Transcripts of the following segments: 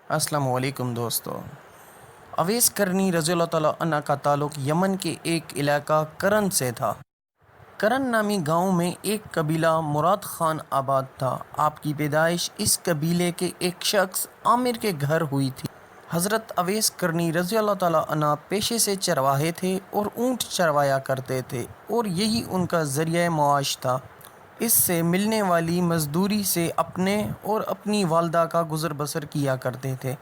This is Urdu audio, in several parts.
السلام علیکم دوستو۔ اویس کرنی رضی اللہ تعالیٰ عنہ کا تعلق یمن کے ایک علاقہ کرن سے تھا۔ کرن نامی گاؤں میں ایک قبیلہ مراد خان آباد تھا۔ آپ کی پیدائش اس قبیلے کے ایک شخص عامر کے گھر ہوئی تھی۔ حضرت اویس کرنی رضی اللہ تعالیٰ عنہ پیشے سے چرواہے تھے اور اونٹ چروایا کرتے تھے اور یہی ان کا ذریعہ معاش تھا۔ اس سے ملنے والی مزدوری سے اپنے اور اپنی والدہ کا گزر بسر کیا کرتے تھے،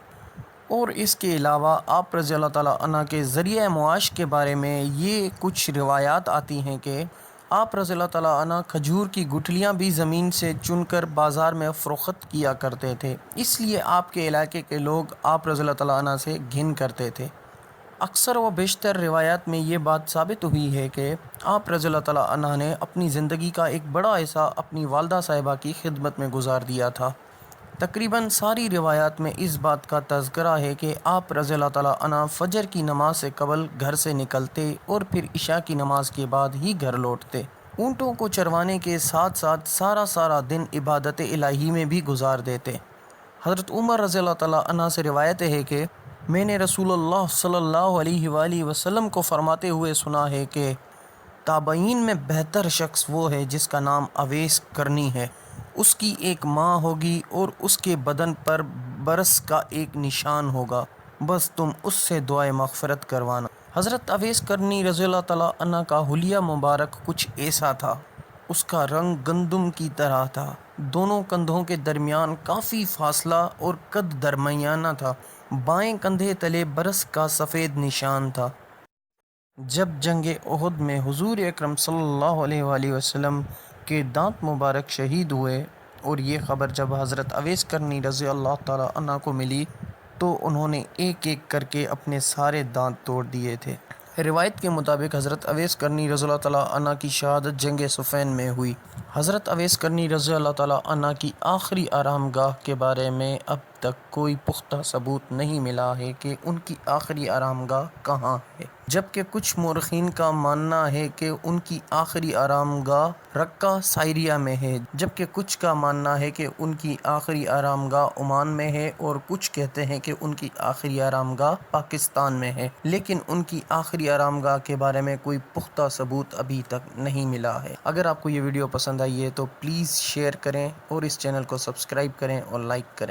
اور اس کے علاوہ آپ رضی اللہ تعالیٰ عنہ کے ذریعہ معاش کے بارے میں یہ کچھ روایات آتی ہیں کہ آپ رضی اللہ تعالیٰ عنہ کھجور کی گٹھلیاں بھی زمین سے چن کر بازار میں فروخت کیا کرتے تھے، اس لیے آپ کے علاقے کے لوگ آپ رضی اللہ تعالیٰ عنہ سے گھن کرتے تھے۔ اکثر و بیشتر روایات میں یہ بات ثابت ہوئی ہے کہ آپ رضی اللہ تعالیٰ عنہ نے اپنی زندگی کا ایک بڑا حصہ اپنی والدہ صاحبہ کی خدمت میں گزار دیا تھا۔ تقریباً ساری روایات میں اس بات کا تذکرہ ہے کہ آپ رضی اللہ تعالیٰ عنہ فجر کی نماز سے قبل گھر سے نکلتے اور پھر عشاء کی نماز کے بعد ہی گھر لوٹتے۔ اونٹوں کو چروانے کے ساتھ ساتھ سارا دن عبادت الہی میں بھی گزار دیتے۔ حضرت عمر رضی اللہ تعالیٰ عنہ سے روایت ہے کہ میں نے رسول اللہ صلی اللہ علیہ وآلہ وسلم کو فرماتے ہوئے سنا ہے کہ تابعین میں بہتر شخص وہ ہے جس کا نام اویس کرنی ہے، اس کی ایک ماں ہوگی اور اس کے بدن پر برس کا ایک نشان ہوگا، بس تم اس سے دعائے مغفرت کروانا۔ حضرت اویس کرنی رضی اللہ تعالیٰ عنہ کا حلیہ مبارک کچھ ایسا تھا، اس کا رنگ گندم کی طرح تھا، دونوں کندھوں کے درمیان کافی فاصلہ اور قد درمیانہ تھا، بائیں کندھے تلے برس کا سفید نشان تھا۔ جب جنگ احد میں حضور اکرم صلی اللہ علیہ وآلہ وسلم کے دانت مبارک شہید ہوئے اور یہ خبر جب حضرت اویس کرنی رضی اللہ تعالیٰ عنہ کو ملی تو انہوں نے ایک ایک کر کے اپنے سارے دانت توڑ دیے تھے۔ روایت کے مطابق حضرت اویس کرنی رضی اللہ تعالیٰ عنہ کی شہادت جنگ صفین میں ہوئی۔ حضرت اویس کرنی رضی اللہ تعالیٰ عنہ کی آخری آرام گاہ کے بارے میں اب تک کوئی پختہ ثبوت نہیں ملا ہے کہ ان کی آخری آرام گاہ کہاں ہے، جبکہ کچھ مورخین کا ماننا ہے کہ ان کی آخری آرام گاہ رقہ سائریہ میں ہے، جبکہ کچھ کا ماننا ہے کہ ان کی آخری آرام گاہ عمان میں ہے، اور کچھ کہتے ہیں کہ ان کی آخری آرام گاہ پاکستان میں ہے، لیکن ان کی آخری آرام گاہ کے بارے میں کوئی پختہ ثبوت ابھی تک نہیں ملا ہے۔ اگر آپ کو یہ ویڈیو پسند آئی ہے تو پلیز شیئر کریں اور اس چینل کو سبسکرائب کریں اور لائک کریں۔